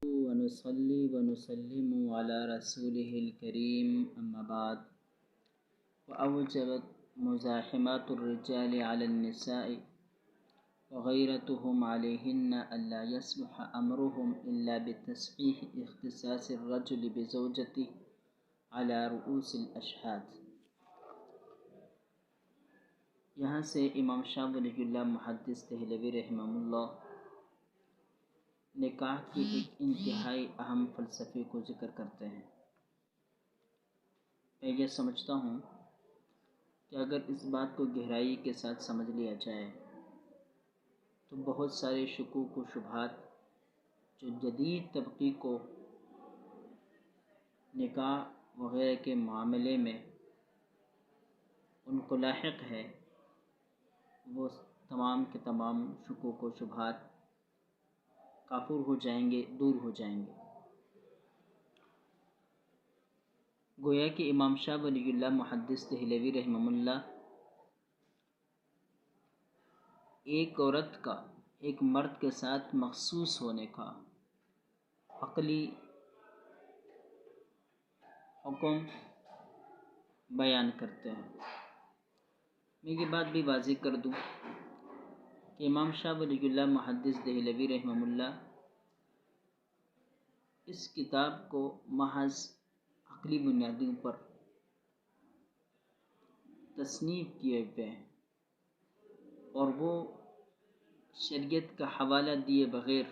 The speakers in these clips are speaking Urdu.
ونصلي ونسلم على رسوله الكريم أما بعد وأوجبت مزاحمات الرجال على النساء وغيرتهم عليهن ألا يصلح أمرهم إلا بتصحيح اختصاص الرجل بزوجته على رؤوس الأشهاد۔ یہاں سے امام شاہ ولی اللہ محدث دہلوی رحمہ اللہ نکاح کی ایک انتہائی اہم فلسفے کو ذکر کرتے ہیں۔ میں یہ سمجھتا ہوں کہ اگر اس بات کو گہرائی کے ساتھ سمجھ لیا جائے تو بہت سارے شکوک و شبہات جو جدید طبقے کو نکاح وغیرہ کے معاملے میں ان کو لاحق ہے، وہ تمام کے تمام شکوک و شبہات کافور ہو جائیں گے، دور ہو جائیں گے۔ گویا کہ امام شاہ ولی اللہ محدث دہلوی رحمہ اللہ ایک عورت کا ایک مرد کے ساتھ مخصوص ہونے کا عقلی حکم بیان کرتے ہیں۔ میں یہ بات بھی واضح کر دوں کہ امام شاہ ولی اللہ محدث دہلوی رحمہ اللہ اس کتاب کو محض عقلی بنیادوں پر تصنیف کیے ہوئے ہیں اور وہ شریعت کا حوالہ دیے بغیر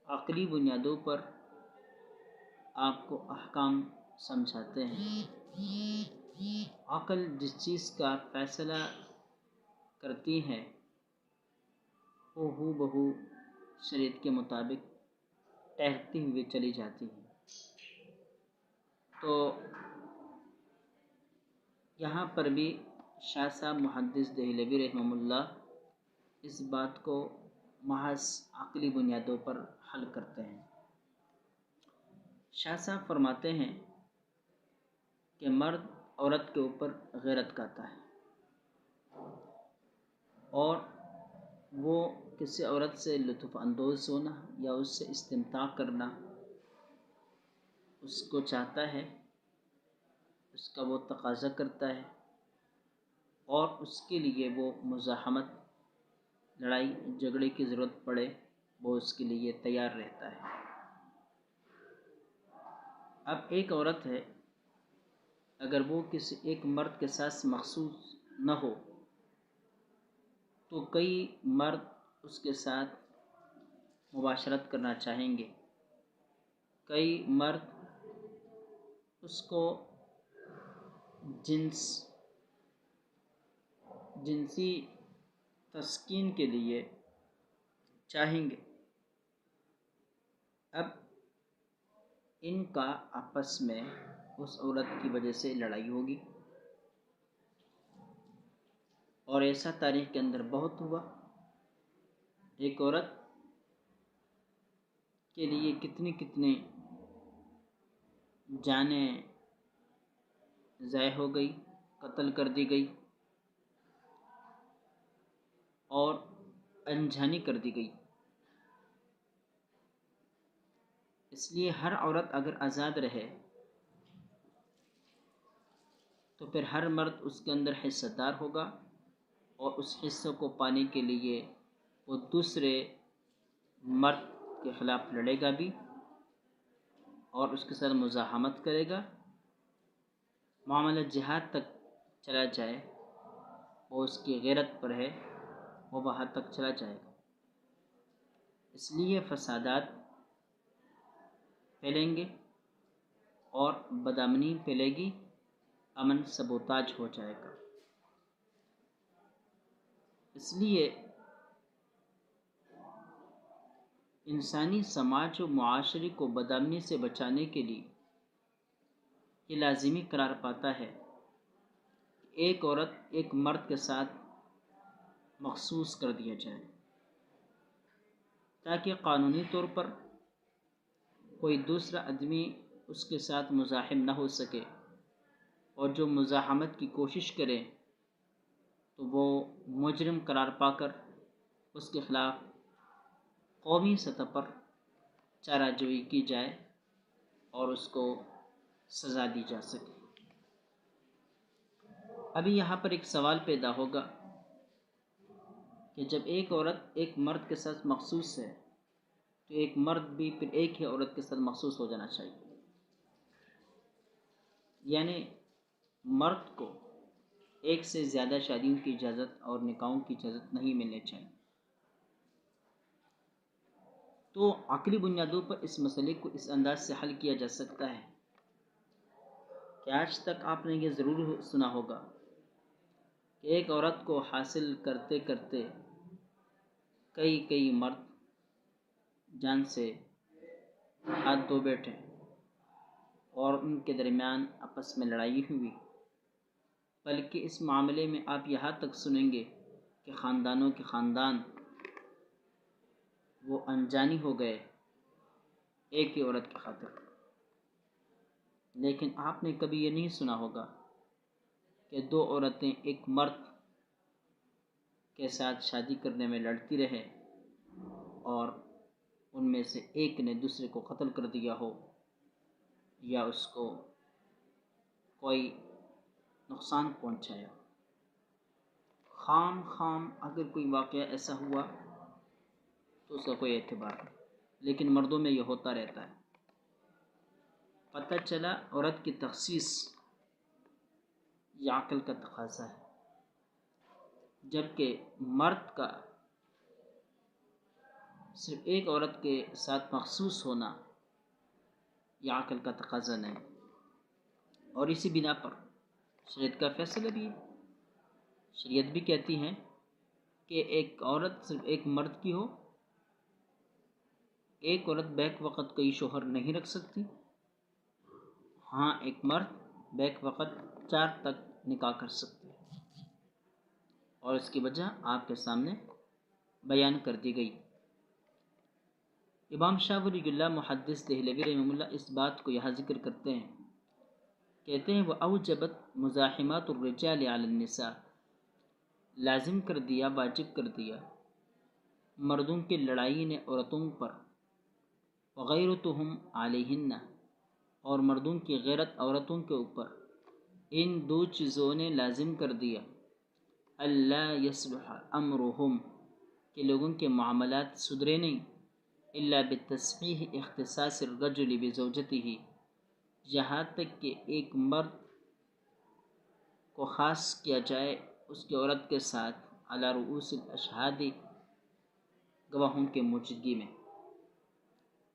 عقلی بنیادوں پر آپ کو احکام سمجھاتے ہیں۔ عقل جس چیز کا فیصلہ کرتی ہے وہ ہو بہو شریعت کے مطابق ٹھہرتی ہوئی چلی جاتی ہے۔ تو یہاں پر بھی شاہ صاحب محدث دہلوی رحمہ اللہ اس بات کو محض عقلی بنیادوں پر حل کرتے ہیں۔ شاہ صاحب فرماتے ہیں کہ مرد عورت کے اوپر غیرت کرتا ہے اور وہ کسی عورت سے لطف اندوز ہونا یا اس سے استمتاع کرنا اس کو چاہتا ہے، اس کا وہ تقاضا کرتا ہے اور اس کے لیے وہ مزاحمت، لڑائی جھگڑے کی ضرورت پڑے وہ اس کے لیے تیار رہتا ہے۔ اب ایک عورت ہے، اگر وہ کسی ایک مرد کے ساتھ مخصوص نہ ہو تو کئی مرد اس کے ساتھ مباشرت کرنا چاہیں گے، کئی مرد اس کو جنسی تسکین کے لیے چاہیں گے۔ اب ان کا آپس میں اس عورت کی وجہ سے لڑائی ہوگی اور ایسا تاریخ کے اندر بہت ہوا۔ ایک عورت کے لیے کتنی جانیں ضائع ہو گئی، قتل کر دی گئی اور انجانی کر دی گئی۔ اس لیے ہر عورت اگر آزاد رہے تو پھر ہر مرد اس کے اندر حصہ دار ہوگا اور اس حصے کو پانے کے لیے وہ دوسرے مرد کے خلاف لڑے گا بھی اور اس کے ساتھ مزاحمت کرے گا۔ معاملہ جہاد تک چلا جائے، وہ اس کی غیرت پر ہے، وہ وہاں تک چلا جائے گا۔ اس لیے فسادات پھیلیں گے اور بدامنی پھیلے گی، امن سبوتاج ہو جائے گا۔ اس لیے انسانی سماج و معاشرے کو بدامنی سے بچانے کے لیے یہ لازمی قرار پاتا ہے کہ ایک عورت ایک مرد کے ساتھ مخصوص کر دیا جائے تاکہ قانونی طور پر کوئی دوسرا آدمی اس کے ساتھ مزاحم نہ ہو سکے، اور جو مزاحمت کی کوشش کرے تو وہ مجرم قرار پا کر اس کے خلاف قومی سطح پر چارہ جوئی کی جائے اور اس کو سزا دی جا سکے۔ ابھی یہاں پر ایک سوال پیدا ہوگا کہ جب ایک عورت ایک مرد کے ساتھ مخصوص ہے تو ایک مرد بھی پھر ایک ہی عورت کے ساتھ مخصوص ہو جانا چاہیے، یعنی مرد کو ایک سے زیادہ شادیوں کی اجازت اور نکاحوں کی اجازت نہیں ملنی چاہیے۔ تو عقلی بنیادوں پر اس مسئلے کو اس انداز سے حل کیا جا سکتا ہے کہ آج تک آپ نے یہ ضرور سنا ہوگا کہ ایک عورت کو حاصل کرتے کرتے کئی مرد جان سے ہاتھ دھو بیٹھے اور ان کے درمیان آپس میں لڑائی ہوئی، بلکہ اس معاملے میں آپ یہاں تک سنیں گے کہ خاندانوں کے خاندان وہ انجانی ہو گئے ایک ہی عورت کی خاطر۔ لیکن آپ نے کبھی یہ نہیں سنا ہوگا کہ دو عورتیں ایک مرد کے ساتھ شادی کرنے میں لڑتی رہے اور ان میں سے ایک نے دوسرے کو قتل کر دیا ہو یا اس کو کوئی نقصان پہنچایا۔ خام اگر کوئی واقعہ ایسا ہوا تو اس کا کوئی اعتبار نہیں، لیکن مردوں میں یہ ہوتا رہتا ہے۔ پتہ چلا عورت کی تخصیص یہ عقل کا تقاضا ہے، جبکہ مرد کا صرف ایک عورت کے ساتھ مخصوص ہونا یہ عقل کا تقاضا نہیں۔ اور اسی بنا پر شریعت کا فیصلہ بھی ہے۔ شریعت بھی کہتی ہے کہ ایک عورت صرف ایک مرد کی ہو، ایک عورت بیک وقت کوئی شوہر نہیں رکھ سکتی، ہاں ایک مرد بیک وقت 4 تک نکاح کر سکتے ہیں، اور اس کی وجہ آپ کے سامنے بیان کر دی گئی۔ امام شاہ ولی اللہ محدث دہلوی رحمہ اللہ اس بات کو یہاں ذکر کرتے ہیں، کہتے ہیں وَأَوْجَبَتْ مُزَاحِمَاتُ الرِّجَالِ عَلَى النِّسَاءِ، لازم کر دیا، واجب کر دیا مردوں کی لڑائی نے عورتوں پر، وَغَيْرَتُهُمْ عَلَيْهِنَّ، اور مردوں کی غیرت عورتوں کے اوپر۔ ان 2 چیزوں نے لازم کر دیا اللہ يصلح امرهم، کہ لوگوں کے معاملات سدھرے نہیں، الا بتصحیح اختصاص الرجل بزوجته، یہاں تک کہ ایک مرد کو خاص کیا جائے اس کی عورت کے ساتھ، علی رؤوس الاشہاد، گواہوں کے موجودگی میں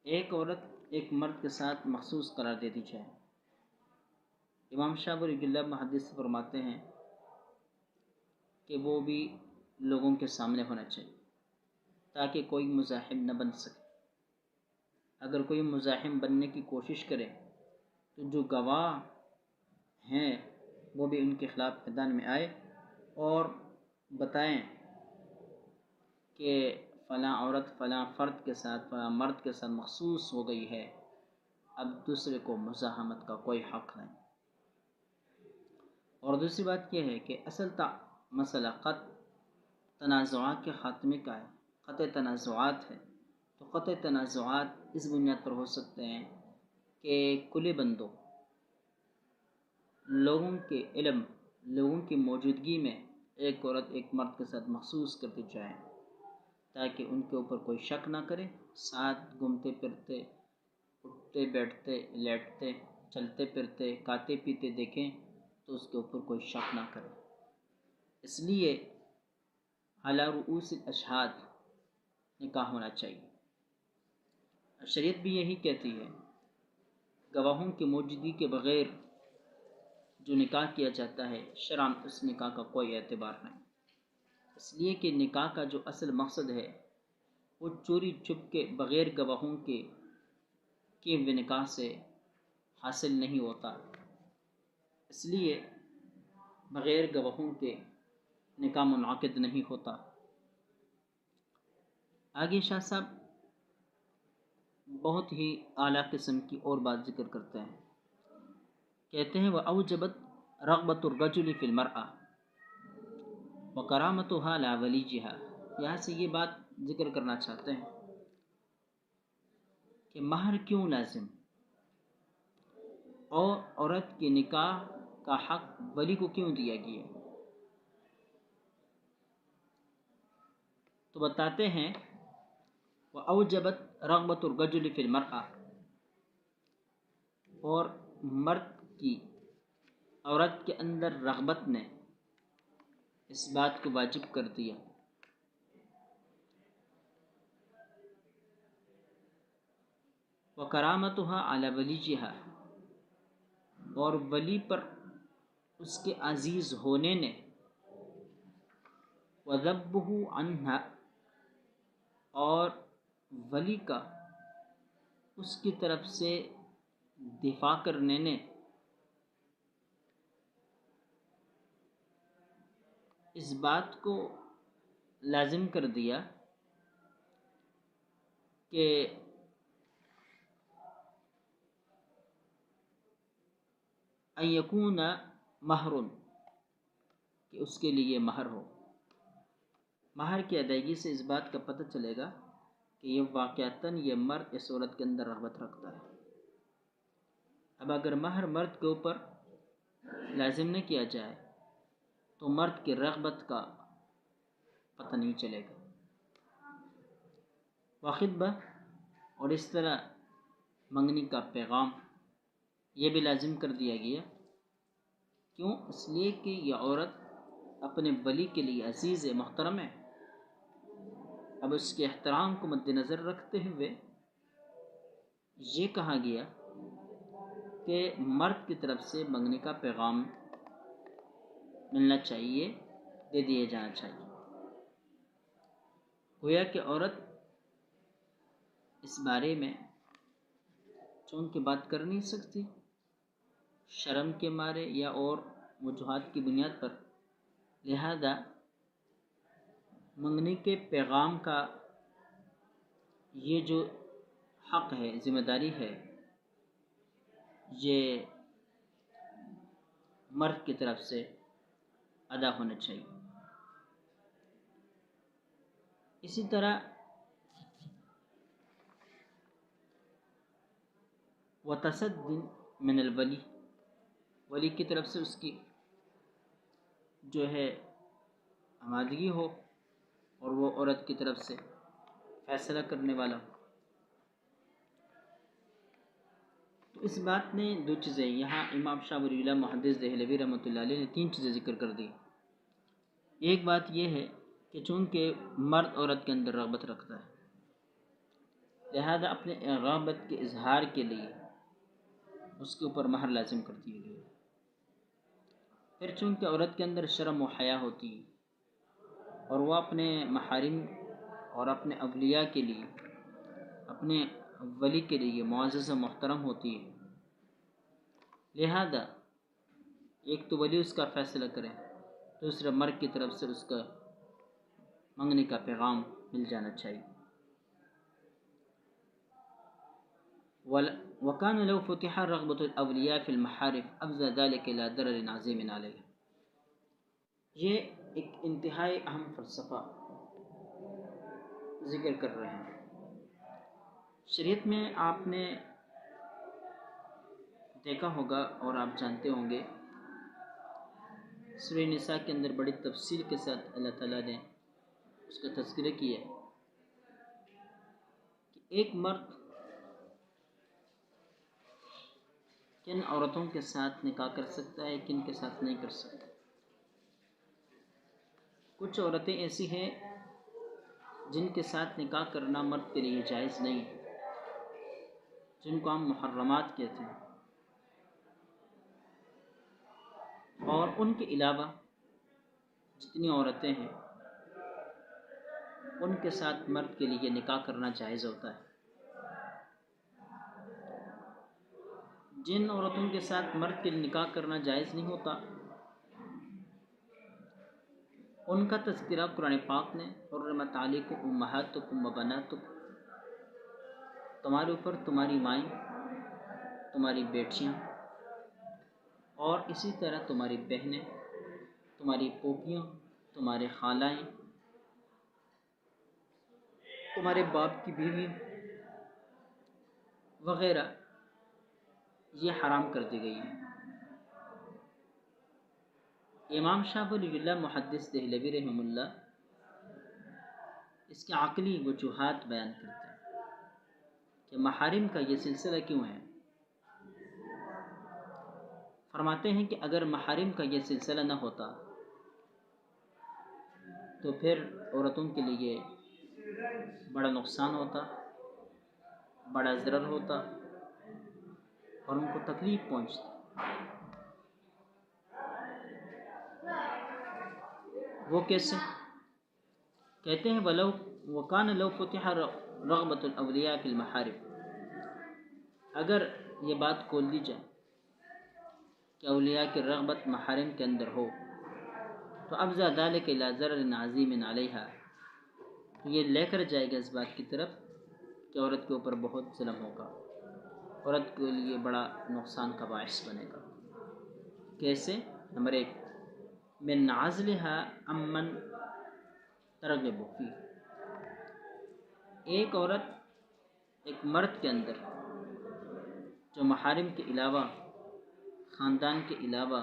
ایک عورت ایک مرد کے ساتھ مخصوص قرار دے دی جائے۔ امام شاہ ولی اللہ محدث فرماتے ہیں کہ وہ بھی لوگوں کے سامنے ہونا چاہیے تاکہ کوئی مزاحم نہ بن سکے۔ اگر کوئی مزاحم بننے کی کوشش کرے تو جو گواہ ہیں وہ بھی ان کے خلاف میدان میں آئے اور بتائیں کہ فلاں عورت فلاں فرد کے ساتھ، فلاں مرد کے ساتھ مخصوص ہو گئی ہے، اب دوسرے کو مزاحمت کا کوئی حق نہیں۔ اور دوسری بات یہ ہے کہ اصل مسئلہ قطع تنازعات کے خاتمے کا ہے، قطع تنازعات ہے، تو قطع تنازعات اس بنیاد پر ہو سکتے ہیں کہ کھلے بندوں، لوگوں کے علم، لوگوں کی موجودگی میں ایک عورت ایک مرد کے ساتھ مخصوص کر دی جائے تاکہ ان کے اوپر کوئی شک نہ کرے، ساتھ گھومتے پھرتے، اٹھتے بیٹھتے، لیٹتے، چلتے پھرتے، کھاتے پیتے دیکھیں تو اس کے اوپر کوئی شک نہ کرے۔ اس لیے علی رؤوس الاشہاد نکاح ہونا چاہیے۔ شریعت بھی یہی کہتی ہے، گواہوں کی موجودگی کے بغیر جو نکاح کیا جاتا ہے شرعاً اس نکاح کا کوئی اعتبار نہیں، اس لیے کہ نکاح کا جو اصل مقصد ہے وہ چوری چھپ کے بغیر گواہوں کے کیے ہوئے نکاح سے حاصل نہیں ہوتا، اس لیے بغیر گواہوں کے نکاح منعقد نہیں ہوتا۔ آگے شاہ صاحب بہت ہی اعلیٰ قسم کی اور بات ذکر کرتے ہیں، کہتے ہیں وَأَوْجَبَتْ رَغْبَةُ الرَّجُلِ فِي الْمَرْأَةِ وَكَرَامَتُهَا لَا وَلِيِّهَا، یہاں سے یہ بات ذکر کرنا چاہتے ہیں کہ مہر کیوں لازم اور عورت کے نکاح کا حق ولی کو کیوں دیا گیا؟ تو بتاتے ہیں وَأَوْجَبَتْ رَغْبَةُ الرَّجُلِ فِي الْمَرْأَةِ، اور مرد کی عورت کے اندر رغبت نے اس بات کو واجب کر دیا وَكَرَامَتُهَا عَلَى وَلِيِّهَا، اور ولی پر اس کے عزیز ہونے نے وَذَبُّهُ عَنْهَا، اور ولی کا اس کی طرف سے دفاع کرنے نے اس بات کو لازم کر دیا کہ ان یکون مہر، کہ اس کے لیے مہر ہو۔ مہر کی ادائیگی سے اس بات کا پتہ چلے گا کہ یہ واقعتاً یہ مرد اس عورت کے اندر رغبت رکھتا ہے۔ اب اگر مہر مرد کے اوپر لازم نہ کیا جائے تو مرد کی رغبت کا پتہ نہیں چلے گا۔ وخطبہ، اور اس طرح منگنی کا پیغام یہ بھی لازم کر دیا گیا۔ کیوں؟ اس لیے کہ یہ عورت اپنے ولی کے لیے عزیز محترم ہے۔ اب اس کے احترام کو مد نظر رکھتے ہوئے یہ کہا گیا کہ مرد کی طرف سے منگنی کا پیغام ملنا چاہیے، دے دیا جانا چاہیے۔ گویا کہ عورت اس بارے میں چونکہ بات کر نہیں سکتی شرم کے مارے یا اور وجوہات کی بنیاد پر، لہذا منگنی کے پیغام کا یہ جو حق ہے، ذمہ داری ہے، یہ مرد کی طرف سے ادا ہونا چاہیے۔ اسی طرح وتصد من الولی، ولی کی طرف سے اس کی جو ہے آمادگی ہو اور وہ عورت کی طرف سے فیصلہ کرنے والا ہو۔ تو اس بات نے دو چیزیں، یہاں امام شاہ ولی اللہ محدث دہلوی رحمۃ اللہ علیہ نے تین چیزیں ذکر کر دی۔ ایک بات یہ ہے کہ چونکہ مرد عورت کے اندر رغبت رکھتا ہے، لہذا اپنے رغبت کے اظہار کے لیے اس کے اوپر مہر لازم کر دی گئی۔ پھر چونکہ عورت کے اندر شرم و حیا ہوتی ہے اور وہ اپنے محارم اور اپنے اولیاء کے لیے، اپنے ولی کے لیے معزز و محترم ہوتی ہے، لہذا ایک تو ولی اس کا فیصلہ کرے، دوسرا مرد کی طرف سے اس کا منگنے کا پیغام مل جانا چاہیے۔ وَكَانَ لَوْ فُتِحَ رَغْبَةُ الْأَوْلِيَاءِ فِي الْمَحَارِمِ أَفْضَى ذَلِكَ إِلَى ضَرَرٍ عَظِيمٍ عَلَيْهِ۔ یہ ایک انتہائی اہم فلسفہ ذکر کر رہے ہیں۔ شریعت میں آپ نے دیکھا ہوگا اور آپ جانتے ہوں گے، سورہ نساء کے اندر بڑی تفصیل کے ساتھ اللہ تعالیٰ نے اس کا تذکرہ کیا کہ ایک مرد کن عورتوں کے ساتھ نکاح کر سکتا ہے، کن کے ساتھ نہیں کر سکتا۔ کچھ عورتیں ایسی ہیں جن کے ساتھ نکاح کرنا مرد کے لیے جائز نہیں ہے، جن کو ہم محرمات کہتے ہیں، اور ان کے علاوہ جتنی عورتیں ہیں ان کے ساتھ مرد کے لیے نکاح کرنا جائز ہوتا ہے۔ جن عورتوں کے ساتھ مرد کے لیے نکاح کرنا جائز نہیں ہوتا ان کا تذکرہ قرآن پاک نے حرمت علیکم امہاتکم و بناتکم، تمہارے اوپر تمہاری مائیں، تمہاری بیٹیاں، اور اسی طرح تمہاری بہنیں، تمہاری پھوپھیاں، تمہارے خالائیں، تمہارے باپ کی بیوی، وغیرہ یہ حرام کر دی گئی ہیں۔ امام شاہ ولی اللہ محدث دہلوی رحمہ اللہ اس کے عقلی وجوہات بیان کرتے ہیں کہ محارم کا یہ سلسلہ کیوں ہے۔ فرماتے ہیں کہ اگر محارم کا یہ سلسلہ نہ ہوتا تو پھر عورتوں کے لیے بڑا نقصان ہوتا، بڑا ضرر ہوتا اور ان کو تکلیف پہنچتی۔ وہ کیسے؟ کہتے ہیں وَلَوْ وَكَانَ لَوْ فُتِحَ رَغْبَةُ الْأَوْلِيَاءِ فِي الْمَحَارِمِ، اگر یہ بات کھول دی جائے کہ اولیاء کی رغبت محارم کے اندر ہو تو افضا ذلك الى ضرر عظیم علیہا، تو یہ لے کر جائے گا اس بات کی طرف کہ عورت کے اوپر بہت ظلم ہوگا، عورت کے لیے بڑا نقصان کا باعث بنے گا۔ کیسے؟ نمبر 1، من عزلها امن ترغب فيه، ایک عورت ایک مرد کے اندر جو محارم کے علاوہ، خاندان کے علاوہ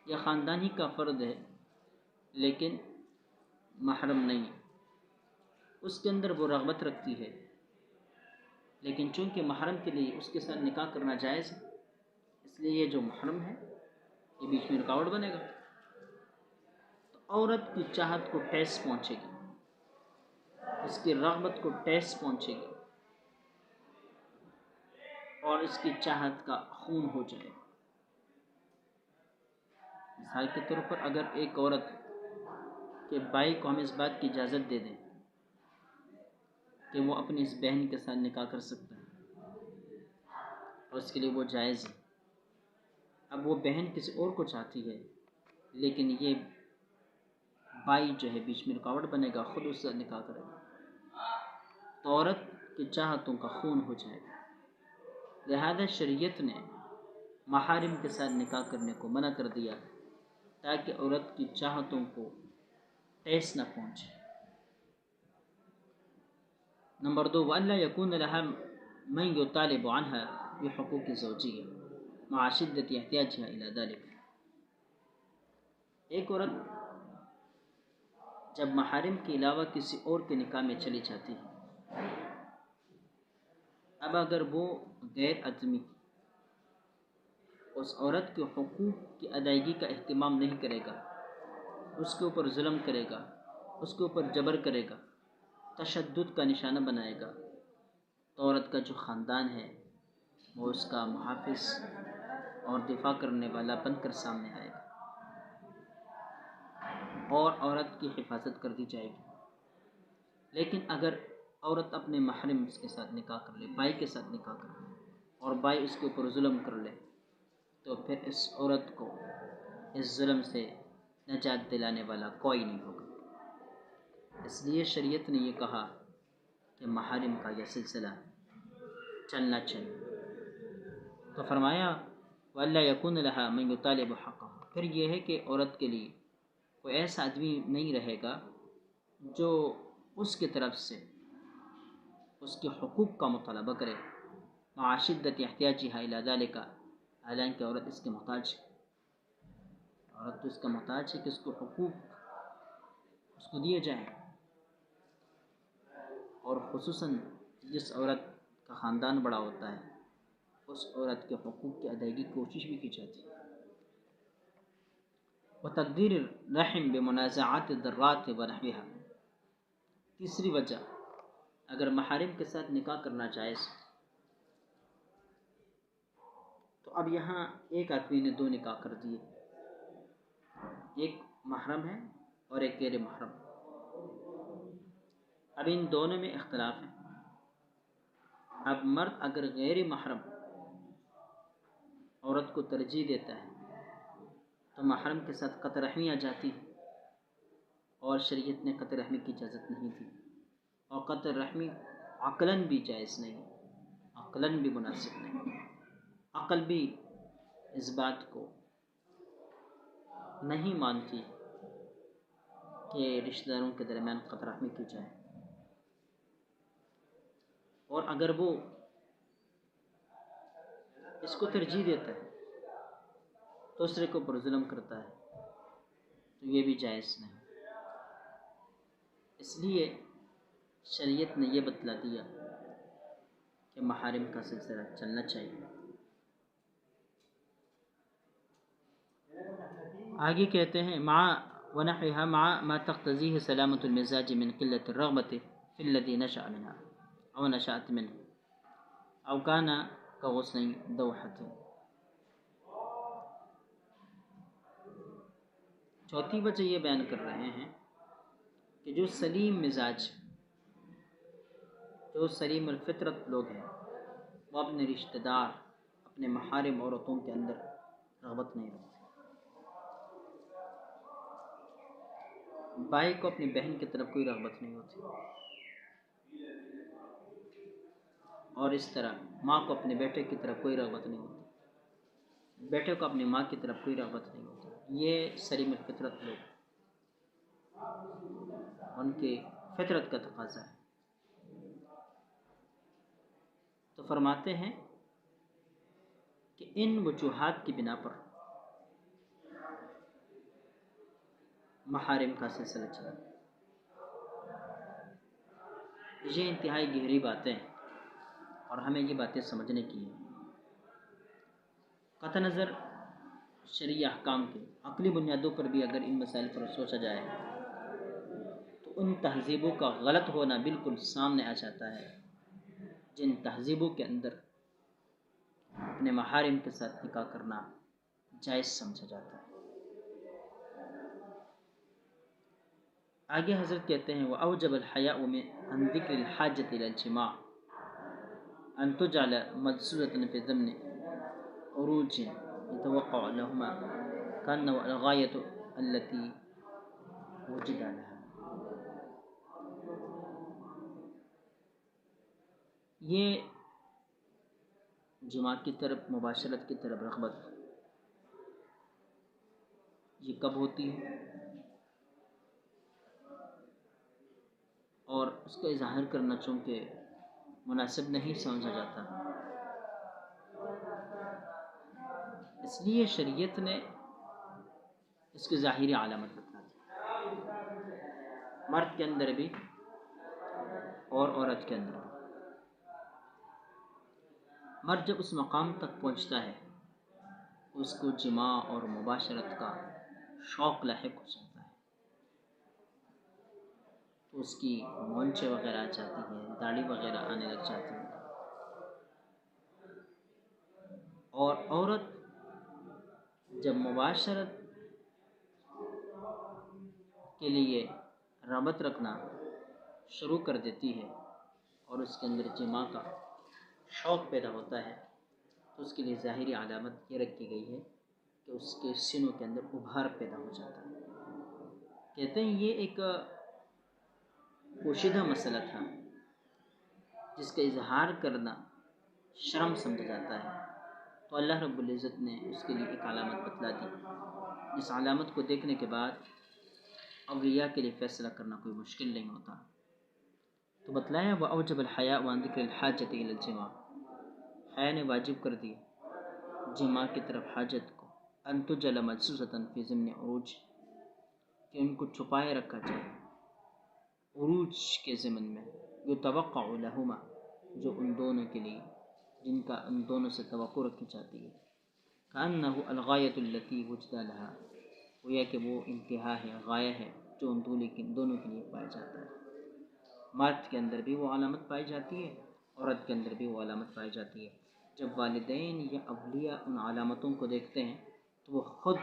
یا خاندان ہی کا فرد ہے لیکن محرم نہیں، اس کے اندر وہ رغبت رکھتی ہے، لیکن چونکہ محرم کے لیے اس کے ساتھ نکاح کرنا جائز ہے، اس لیے یہ جو محرم ہے یہ بیچ میں رکاوٹ بنے گا، تو عورت کی چاہت کو ٹھیس پہنچے گی، اس کی رغبت کو ٹھیس پہنچے گی اور اس کی چاہت کا خون ہو جائے گا۔ مثال کے طور پر اگر ایک عورت کے بھائی کو ہم اس بات کی اجازت دے دیں کہ وہ اپنی اس بہن کے ساتھ نکاح کر سکتا ہے اور اس کے لیے وہ جائز ہے، اب وہ بہن کسی اور کو چاہتی ہے لیکن یہ بھائی جو ہے بیچ میں رکاوٹ بنے گا، خود اس سے نکاح کرے گا، تو عورت کی چاہتوں کا خون ہو جائے گا۔ لہذا شریعت نے محارم کے ساتھ نکاح کرنے کو منع کر دیا تاکہ عورت کی چاہتوں کو ٹھیس نہ پہنچے۔ نمبر 2، وَأَلَّا يَكُونَ لَهَا مَنْ يُطَالِبُ عَنْهَا بِحُقُوقِ الزَّوْجِيَّةِ مَعَ شِدَّةِ احْتِياجِهَا إِلَى ذَلِكَ، ایک عورت جب محارم کے علاوہ کسی اور کے نکاح میں چلی جاتی ہے، اب اگر وہ غیر آدمی اس عورت کے حقوق کی ادائیگی کا اہتمام نہیں کرے گا، اس کے اوپر ظلم کرے گا، اس کے اوپر جبر کرے گا، تشدد کا نشانہ بنائے گا، تو عورت کا جو خاندان ہے وہ اس کا محافظ اور دفاع کرنے والا بن کر سامنے آئے گا اور عورت کی حفاظت کر دی جائے گی۔ لیکن اگر عورت اپنے محرم کے ساتھ نکاح کر لے، بھائی کے ساتھ نکاح کر لے اور بھائی اس کے اوپر ظلم کر لے، تو پھر اس عورت کو اس ظلم سے نجات دلانے والا کوئی نہیں ہوگا۔ اس لیے شریعت نے یہ کہا کہ محارم کا یہ سلسلہ چلنا چاہیے۔ تو فرمایا وَأَلَّا يَكُونَ لَهَا مَنْ يُطَالِبُ حَقَّهَا، پھر یہ ہے کہ عورت کے لیے کوئی ایسا آدمی نہیں رہے گا جو اس کی طرف سے اس کے حقوق کا مطالبہ کرے، مع شدت احتیاجها الى ذلك، حالانکہ عورت اس کے محتاج ہے، عورت تو اس کا محتاج ہے کہ اس کو حقوق اس کو دیے جائیں، اور خصوصاً جس عورت کا خاندان بڑا ہوتا ہے اس عورت کے حقوق کی ادائیگی کی کوشش بھی کی جاتی ہے۔ وتقدیر الرحم بمنازعات الذرات ونحوها، تیسری وجہ اگر محارم کے ساتھ نکاح کرنا جائز تو اب یہاں ایک آدمی نے 2 نکاح کر دیے، ایک محرم ہے اور ایک غیر محرم، اب ان دونوں میں اختلاف ہے۔ اب مرد اگر غیر محرم عورت کو ترجیح دیتا ہے تو محرم کے ساتھ قطع رحمی آ جاتی ہے، اور شریعت نے قطع رحمی کی اجازت نہیں دی، اور قطع رحمی عقلاً بھی جائز نہیں، عقلاً بھی مناسب نہیں، عقل بھی اس بات کو نہیں مانتی کہ رشتہ داروں کے درمیان قطع رحمی کی جائے۔ اور اگر وہ اس کو ترجیح دیتا ہے، دوسرے کے اوپر ظلم کرتا ہے، تو یہ بھی جائز نہیں۔ اس لیے شریعت نے یہ بتلا دیا کہ محارم کا سلسلہ چلنا چاہیے۔ آگے کہتے ہیں مع ونحوها مع ما تقتضيه سلامة المزاج من قلة الرغبة في الذي نشأ منها أو نشأت منه أو كان كغصن دوحة۔ چوتھی وجہ یہ بیان کر رہے ہیں کہ جو سلیم مزاج، جو سلیم الفطرت لوگ ہیں، وہ اپنے رشتہ دار، اپنے محارم عورتوں کے اندر رغبت نہیں رکھتے۔ بھائی کو اپنی بہن کی طرف کوئی رغبت نہیں ہوتی، اور اس طرح ماں کو اپنے بیٹے کی طرف کوئی رغبت نہیں ہوتی، بیٹے کو اپنی ماں کی طرف کوئی رغبت نہیں ہوتی۔ یہ سلیم الفطرت لوگ، ان کی فطرت کا تقاضا ہے۔ تو فرماتے ہیں کہ ان وجوہات کی بنا پر محارم کا سلسلہ چلا۔ یہ انتہائی گہری باتیں ہیں اور ہمیں یہ باتیں سمجھنے کی ہیں۔ قطع نظر شرعی احکام کے عقلی بنیادوں پر بھی اگر ان مسائل پر سوچا جائے تو ان تہذیبوں کا غلط ہونا بالکل سامنے آ جاتا ہے، جن تہذیبوں کے اندر اپنے محارم کے ساتھ نکاح کرنا جائز سمجھا جاتا ہے۔ آگے حضرت کہتے ہیں وَأَوْجَبَ الْحَيَاءُ عَنْ ذِكْرِ الْحَاجَةِ إِلَى الْجِمَاعِ أَنْ تُجْعَلَ مَلْسُوسَةً فِي ضِمْنِ عُرُوجٍ يَتَوَقَّعُ لَهُمَا كَأَنَّهُ الْغَايَةُ الَّتِي وُجِدَ لَهَا۔ یہ جماع کی طرف، مباشرت کی طرف رغبت یہ کب ہوتی ہے اور اس کا اظہار کرنا چونکہ مناسب نہیں سمجھا جاتا، اس لیے شریعت نے اس کی ظاہری علامت بتا دی، مرد کے اندر بھی اور عورت کے اندر بھی۔ مرد جب اس مقام تک پہنچتا ہے اس کو جماع اور مباشرت کا شوق لاحق ہو جاتا ہے، تو اس کی مونچھیں وغیرہ آ جاتی ہیں، داڑھی وغیرہ آنے لگ جاتی ہیں، اور عورت جب مباشرت کے لیے رغبت رکھنا شروع کر دیتی ہے اور اس کے اندر جماع کا شوق پیدا ہوتا ہے، تو اس کے لیے ظاہری علامت یہ رکھی گئی ہے کہ اس کے سینوں کے اندر ابھار پیدا ہو جاتا ہے۔ کہتے ہیں یہ ایک پوشیدہ مسئلہ تھا جس کا اظہار کرنا شرم سمجھا جاتا ہے، تو اللہ رب العزت نے اس کے لیے ایک علامت بتلا دی، جس علامت کو دیکھنے کے بعد اولیاء کے لیے فیصلہ کرنا کوئی مشکل نہیں ہوتا۔ تو بتلایا وَأَوْجَبَ الْحَيَاءُ عَنْ ذِكْرِ الْحَاجَةِ إِلَى الْجِمَاعِ، حیا نے واجب کر دی جماع کی طرف حاجت کو، أَن تُجْعَلَ مَلْسُوسَةً فِي ضِمْنِ عُرُوجٍ، کہ ان کو چھپائے رکھا جائے عروج کے ضمن میں، يُتَوَقَّعُ لَهُمَا، جو ان دونوں کے لیے، جن کا ان دونوں سے توقع رکھی جاتی ہے، كَأَنَّهُ الْغَايَةُ الَّتِي وُجِدَ لَهَا، گویا کہ وہ انتہا ہے، غایہ ہے جو ان دونوں کے لیے پایا جاتا ہے۔ مرد کے اندر بھی وہ علامت پائی جاتی ہے، عورت کے اندر بھی وہ علامت پائی جاتی ہے۔ جب والدین یا اولیاء ان علامتوں کو دیکھتے ہیں تو وہ خود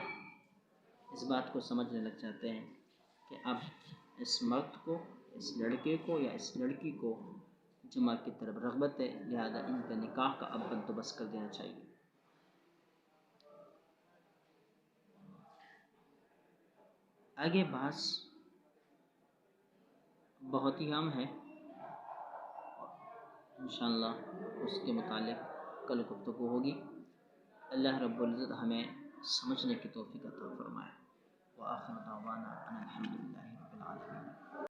اس بات کو سمجھنے لگ جاتے ہیں کہ اب اس مرد کو، اس لڑکے کو یا اس لڑکی کو جماع کی طرف رغبت ہے، لہذا ان کا نکاح کا اب بندوبست کر دینا چاہیے۔ آگے بحث بہت ہی اہم ہے، انشاءاللہ اس کے متعلق کل گفتگو ہوگی۔ اللہ رب العزت ہمیں سمجھنے کی توفیق عطا فرمائے۔ وآخر دعوانا ان الحمد للہ رب العالمین۔